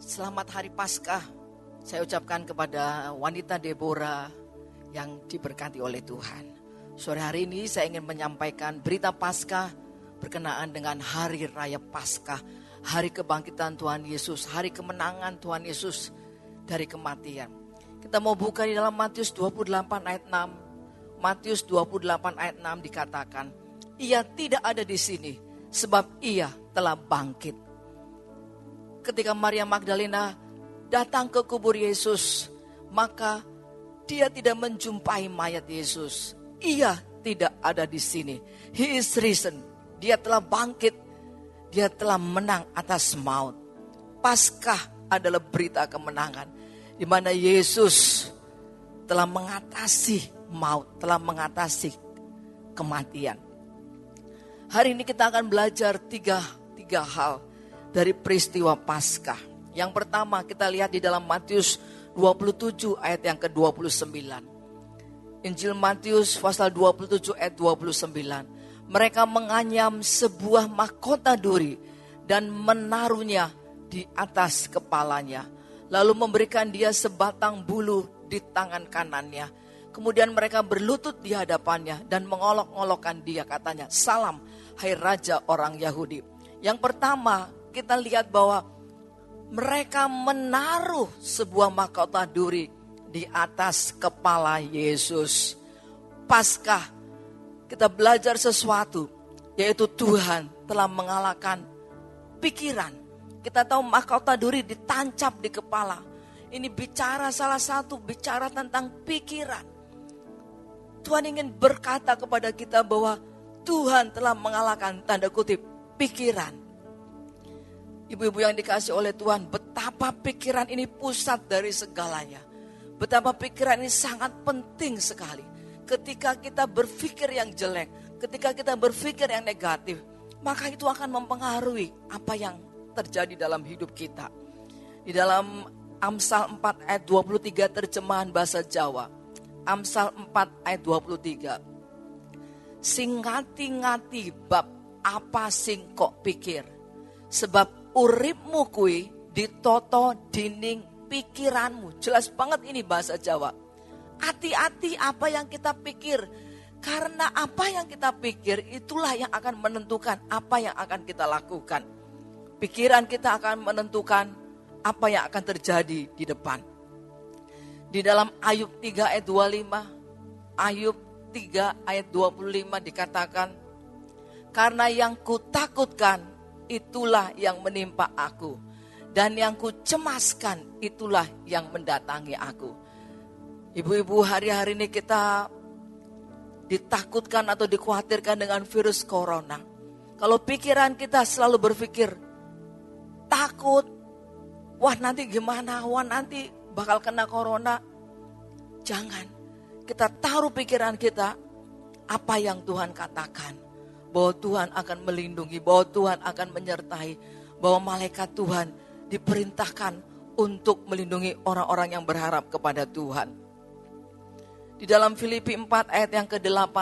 Selamat Hari Paskah. Saya ucapkan kepada wanita Deborah yang diberkati oleh Tuhan. Sore hari ini saya ingin menyampaikan berita Paskah berkenaan dengan Hari Raya Paskah, Hari Kebangkitan Tuhan Yesus, Hari Kemenangan Tuhan Yesus dari kematian. Kita mau buka di dalam Matius 28 ayat 6. Matius 28 ayat 6 dikatakan, Ia tidak ada di sini sebab Ia telah bangkit. Ketika Maria Magdalena datang ke kubur Yesus, maka dia tidak menjumpai mayat Yesus. Ia tidak ada di sini. He is risen. Dia telah bangkit. Dia telah menang atas maut. Paskah adalah berita kemenangan, di mana Yesus telah mengatasi maut, telah mengatasi kematian. Hari ini kita akan belajar tiga hal dari peristiwa Paskah. Yang pertama kita lihat di dalam Matius 27 ayat yang ke-29. Injil Matius pasal 27 ayat 29. Mereka menganyam sebuah mahkota duri dan menaruhnya di atas kepalanya. Lalu memberikan dia sebatang bulu di tangan kanannya. Kemudian mereka berlutut di hadapannya dan mengolok-olokkan dia, katanya, Salam, hai Raja orang Yahudi. Yang pertama kita lihat bahwa mereka menaruh sebuah mahkota duri di atas kepala Yesus. Paskah kita belajar sesuatu, yaitu Tuhan telah mengalahkan pikiran. Kita tahu mahkota duri ditancap di kepala. Ini bicara bicara tentang pikiran. Tuhan ingin berkata kepada kita bahwa Tuhan telah mengalahkan, tanda kutip, pikiran. Ibu-ibu yang dikasih oleh Tuhan, betapa pikiran ini pusat dari segalanya. Betapa pikiran ini sangat penting sekali. Ketika kita berpikir yang jelek, ketika kita berpikir yang negatif, maka itu akan mempengaruhi apa yang terjadi dalam hidup kita. Di dalam Amsal 4 ayat 23 terjemahan bahasa Jawa. Amsal 4 ayat 23. Sing ngati-ngati bab apa sing kok pikir. Sebab uripmu kui ditoto dining pikiranmu. Jelas banget ini bahasa Jawa. Hati-hati apa yang kita pikir. Karena apa yang kita pikir itulah yang akan menentukan apa yang akan kita lakukan. Pikiran kita akan menentukan apa yang akan terjadi di depan. Di dalam Ayub 3 ayat 25. Ayub 3 ayat 25 dikatakan, Karena yang kutakutkan itulah yang menimpa aku. Dan yang kucemaskan itulah yang mendatangi aku. Ibu-ibu, hari-hari ini kita ditakutkan atau dikhawatirkan dengan virus corona. Kalau pikiran kita selalu berpikir takut, wah nanti gimana, wah nanti bakal kena corona. Jangan, kita taruh pikiran kita apa yang Tuhan katakan. Bahwa Tuhan akan melindungi, bahwa Tuhan akan menyertai, bahwa malaikat Tuhan diperintahkan untuk melindungi orang-orang yang berharap kepada Tuhan. Di dalam Filipi 4 ayat yang ke-8,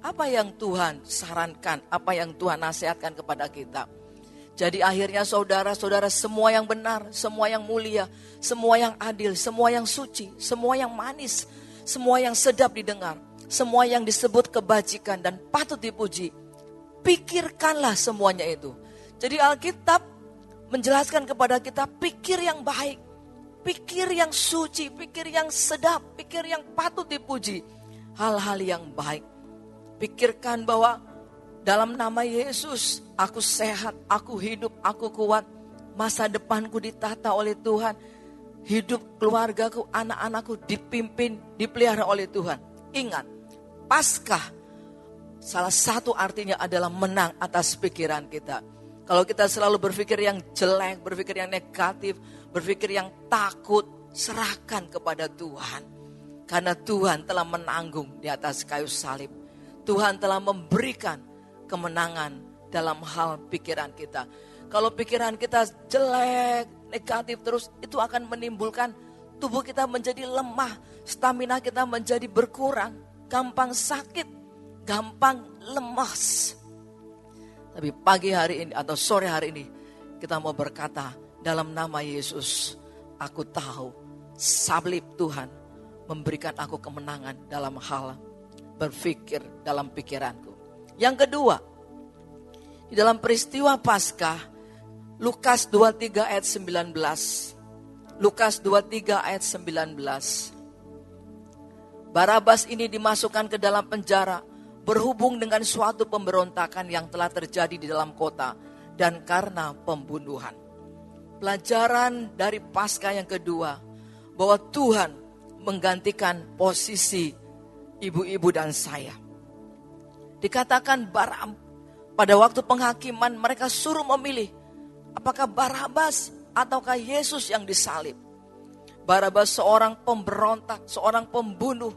apa yang Tuhan sarankan, apa yang Tuhan nasihatkan kepada kita. Jadi akhirnya saudara-saudara, semua yang benar, semua yang mulia, semua yang adil, semua yang suci, semua yang manis, semua yang sedap didengar, semua yang disebut kebajikan dan patut dipuji, pikirkanlah semuanya itu. Jadi Alkitab menjelaskan kepada kita pikir yang baik, pikir yang suci, pikir yang sedap, pikir yang patut dipuji, hal-hal yang baik. Pikirkan bahwa dalam nama Yesus aku sehat, aku hidup, aku kuat, masa depanku ditata oleh Tuhan, hidup keluargaku, anak-anakku dipimpin, dipelihara oleh Tuhan. Ingat, Paskah salah satu artinya adalah menang atas pikiran kita. Kalau kita selalu berpikir yang jelek, berpikir yang negatif, berpikir yang takut, serahkan kepada Tuhan. Karena Tuhan telah menanggung di atas kayu salib. Tuhan telah memberikan kemenangan dalam hal pikiran kita. Kalau pikiran kita jelek, negatif terus, itu akan menimbulkan tubuh kita menjadi lemah, stamina kita menjadi berkurang, gampang sakit, gampang lemas. Tapi pagi hari ini atau sore hari ini kita mau berkata, Dalam nama Yesus, aku tahu salib Tuhan memberikan aku kemenangan dalam hal berpikir dalam pikiranku. Yang kedua, di dalam peristiwa Paskah, Lukas 23 ayat 19. Lukas 23 ayat 19. Barabas ini dimasukkan ke dalam penjara berhubung dengan suatu pemberontakan yang telah terjadi di dalam kota dan karena pembunuhan. Pelajaran dari Paskah yang kedua, bahwa Tuhan menggantikan posisi ibu-ibu dan saya. Dikatakan pada waktu penghakiman mereka suruh memilih apakah Barabas ataukah Yesus yang disalib. Barabas seorang pemberontak, seorang pembunuh,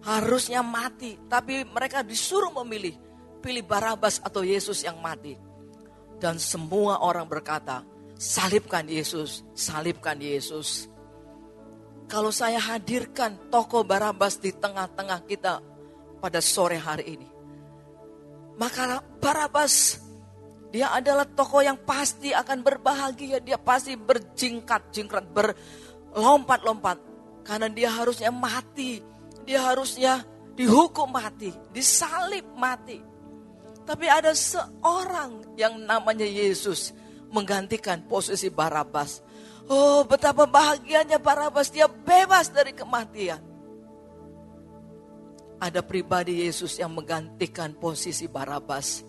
harusnya mati, tapi mereka disuruh memilih, pilih Barabas atau Yesus yang mati. Dan semua orang berkata, salibkan Yesus, salibkan Yesus. Kalau saya hadirkan tokoh Barabas di tengah-tengah kita pada sore hari ini, maka Barabas, dia adalah tokoh yang pasti akan berbahagia. Dia pasti berjingkat-jingkrat, berlompat-lompat. Karena dia harusnya mati. Dia harusnya dihukum mati, disalib mati. Tapi ada seorang yang namanya Yesus menggantikan posisi Barabas. Oh, betapa bahagianya Barabas, dia bebas dari kematian. Ada pribadi Yesus yang menggantikan posisi Barabas.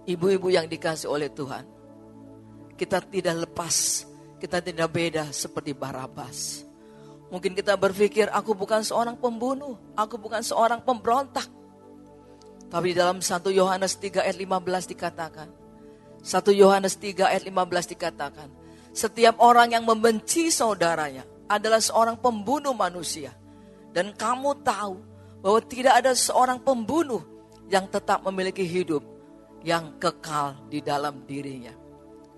Ibu-ibu yang dikasih oleh Tuhan, kita tidak lepas, kita tidak beda seperti Barabas. Mungkin kita berpikir, aku bukan seorang pembunuh, aku bukan seorang pemberontak. Tapi dalam 1 Yohanes 3 ayat 15 dikatakan, 1 Yohanes 3 ayat 15 dikatakan, setiap orang yang membenci saudaranya adalah seorang pembunuh manusia. Dan kamu tahu bahwa tidak ada seorang pembunuh yang tetap memiliki hidup yang kekal di dalam dirinya.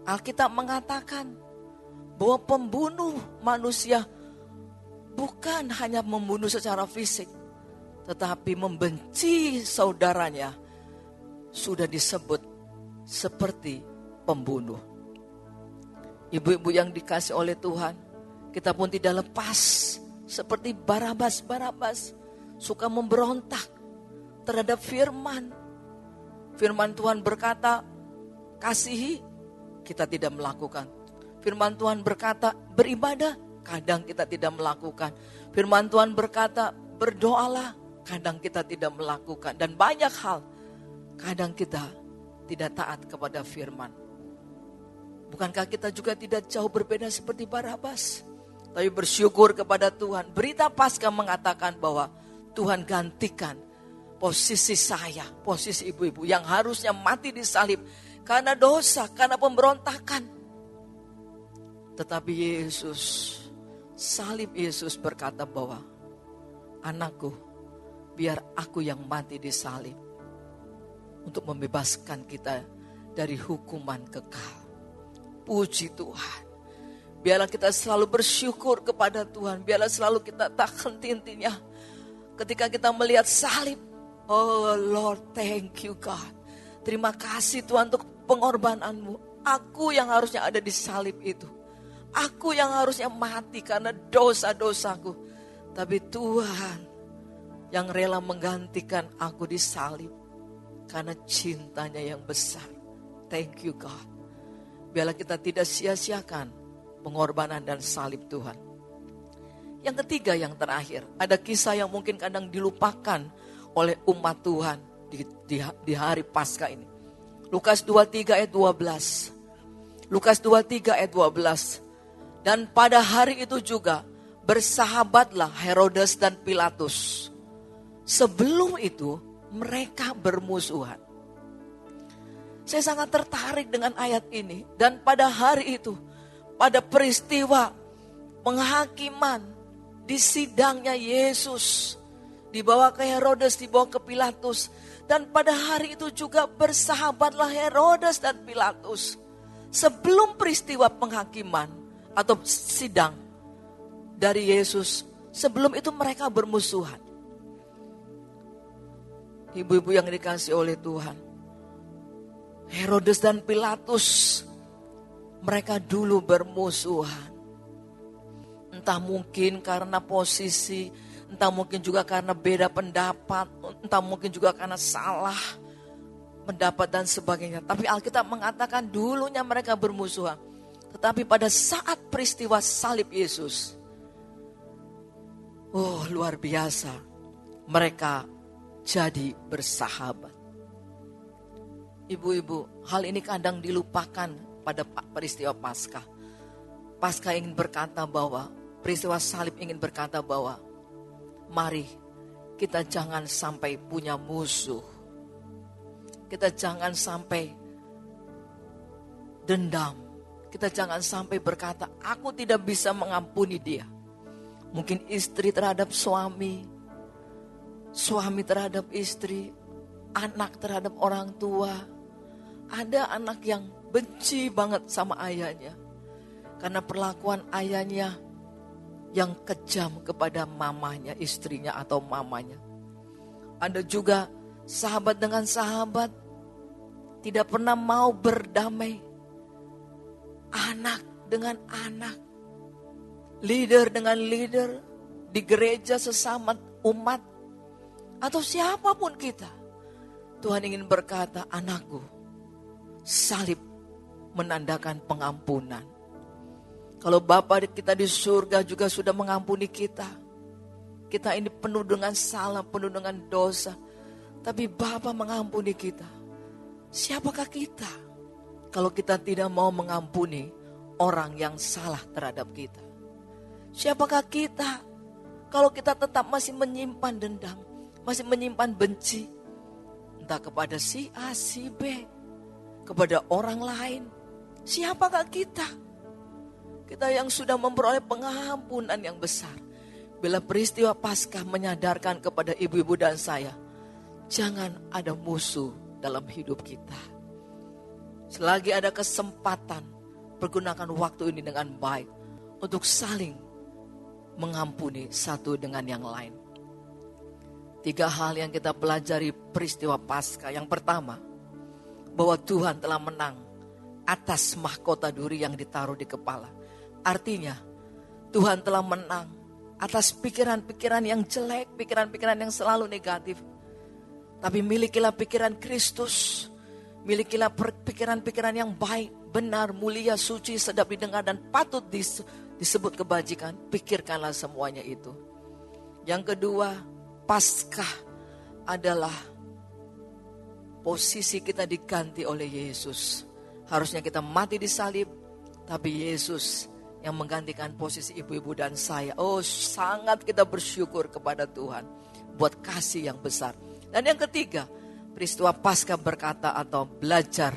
Alkitab mengatakan bahwa pembunuh manusia bukan hanya membunuh secara fisik, tetapi membenci saudaranya sudah disebut seperti pembunuh. Ibu-ibu yang dikasih oleh Tuhan, kita pun tidak lepas seperti Barabas. Barabas suka memberontak terhadap firman. Firman Tuhan berkata, kasihi, kita tidak melakukan. Firman Tuhan berkata, beribadah, kadang kita tidak melakukan. Firman Tuhan berkata, berdoalah, kadang kita tidak melakukan. Dan banyak hal, kadang kita tidak taat kepada firman. Bukankah kita juga tidak jauh berbeda seperti Barabas? Tapi bersyukur kepada Tuhan. Berita Paskah mengatakan bahwa Tuhan gantikan posisi saya, posisi ibu-ibu yang harusnya mati disalib karena dosa, karena pemberontakan. Tetapi Yesus, salib Yesus berkata bahwa, anakku, biar aku yang mati disalib untuk membebaskan kita dari hukuman kekal. Puji Tuhan. Biarlah kita selalu bersyukur kepada Tuhan. Biarlah selalu kita tak henti-hentinya ketika kita melihat salib. Oh Lord, thank you God. Terima kasih Tuhan untuk pengorbananmu. Aku yang harusnya ada di salib itu. Aku yang harusnya mati karena dosa-dosaku. Tapi Tuhan yang rela menggantikan aku di salib karena cintanya yang besar. Thank you God. Biarlah kita tidak sia-siakan pengorbanan dan salib Tuhan. Yang ketiga, yang terakhir, ada kisah yang mungkin kadang dilupakan oleh umat Tuhan di hari Paskah ini. Lukas 23 ayat 12. Lukas 23 ayat 12. Dan pada hari itu juga bersahabatlah Herodes dan Pilatus. Sebelum itu mereka bermusuhan. Saya sangat tertarik dengan ayat ini. Dan pada hari itu, pada peristiwa penghakiman, di sidangnya Yesus, dibawa ke Herodes, dibawa ke Pilatus. Dan pada hari itu juga bersahabatlah Herodes dan Pilatus. Sebelum peristiwa penghakiman atau sidang dari Yesus, sebelum itu mereka bermusuhan. Ibu-ibu yang dikasih oleh Tuhan, Herodes dan Pilatus mereka dulu bermusuhan. Entah mungkin karena posisi, entah mungkin juga karena beda pendapat, entah mungkin juga karena salah pendapat dan sebagainya. Tapi Alkitab mengatakan dulunya mereka bermusuhan. Tetapi pada saat peristiwa salib Yesus, luar biasa, mereka jadi bersahabat. Ibu-ibu, hal ini kadang dilupakan pada peristiwa Paskah. Paskah ingin berkata bahwa, peristiwa salib ingin berkata bahwa, mari kita jangan sampai punya musuh. Kita jangan sampai dendam. Kita jangan sampai berkata, aku tidak bisa mengampuni dia. Mungkin istri terhadap suami, suami terhadap istri, anak terhadap orang tua. Ada anak yang benci banget sama ayahnya karena perlakuan ayahnya yang kejam kepada mamanya, istrinya atau mamanya. Ada juga sahabat dengan sahabat tidak pernah mau berdamai. Anak dengan anak, leader dengan leader, di gereja sesama umat, atau siapapun kita. Tuhan ingin berkata, anakku, salib menandakan pengampunan. Kalau Bapa kita di surga juga sudah mengampuni kita. Kita ini penuh dengan salah, penuh dengan dosa. Tapi Bapa mengampuni kita. Siapakah kita kalau kita tidak mau mengampuni orang yang salah terhadap kita? Siapakah kita kalau kita tetap masih menyimpan dendam, masih menyimpan benci, entah kepada si A, si B, kepada orang lain? Siapakah kita? Kita yang sudah memperoleh pengampunan yang besar. Bila peristiwa Paskah menyadarkan kepada ibu-ibu dan saya, jangan ada musuh dalam hidup kita. Selagi ada kesempatan, pergunakan waktu ini dengan baik untuk saling mengampuni satu dengan yang lain. 3 hal yang kita pelajari peristiwa Paskah. Yang pertama, bahwa Tuhan telah menang atas mahkota duri yang ditaruh di kepala. Artinya, Tuhan telah menang atas pikiran-pikiran yang jelek, pikiran-pikiran yang selalu negatif. Tapi milikilah pikiran Kristus, milikilah pikiran-pikiran yang baik, benar, mulia, suci, sedap didengar, dan patut disebut kebajikan. Pikirkanlah semuanya itu. Yang kedua, Paskah adalah posisi kita diganti oleh Yesus. Harusnya kita mati di salib, tapi Yesus yang menggantikan posisi ibu-ibu dan saya. Sangat kita bersyukur kepada Tuhan buat kasih yang besar. Dan yang ketiga, peristiwa Paskah berkata atau belajar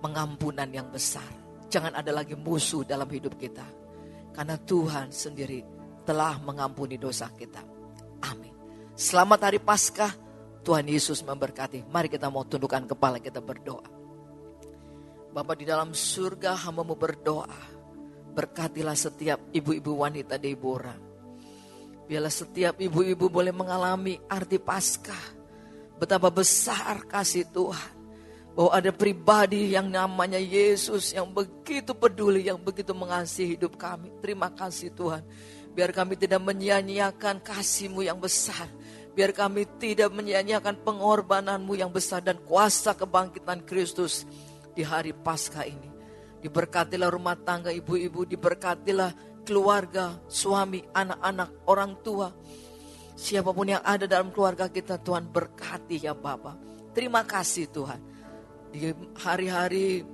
pengampunan yang besar. Jangan ada lagi musuh dalam hidup kita, karena Tuhan sendiri telah mengampuni dosa kita. Amin. Selamat hari Paskah. Tuhan Yesus memberkati. Mari kita mau tundukkan kepala, kita berdoa. Bapa di dalam surga, hamba-Mu berdoa. Berkatilah setiap ibu-ibu wanita Deborah. Biarlah setiap ibu-ibu boleh mengalami arti Paskah. Betapa besar kasih Tuhan. Bahwa ada pribadi yang namanya Yesus yang begitu peduli, yang begitu mengasihi hidup kami. Terima kasih Tuhan. Biar kami tidak menyia-nyiakan kasih-Mu yang besar. Biar kami tidak menyia-nyiakan pengorbanan-Mu yang besar dan kuasa kebangkitan Kristus di hari Paskah ini. Diberkatilah rumah tangga ibu-ibu, diberkatilah keluarga, suami, anak-anak, orang tua. Siapapun yang ada dalam keluarga kita, Tuhan berkati ya Bapa. Terima kasih Tuhan. Di hari-hari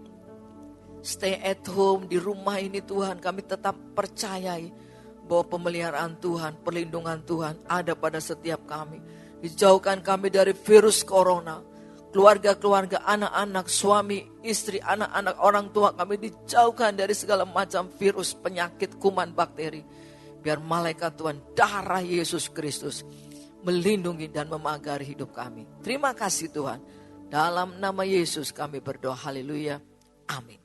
stay at home di rumah ini Tuhan, kami tetap percayai bahwa pemeliharaan Tuhan, perlindungan Tuhan ada pada setiap kami. Dijauhkan kami dari virus corona. Keluarga-keluarga, anak-anak, suami, istri, anak-anak, orang tua kami dijauhkan dari segala macam virus, penyakit, kuman, bakteri. Biar malaikat Tuhan, darah Yesus Kristus melindungi dan memagari hidup kami. Terima kasih Tuhan. Dalam nama Yesus kami berdoa. Haleluya. Amin.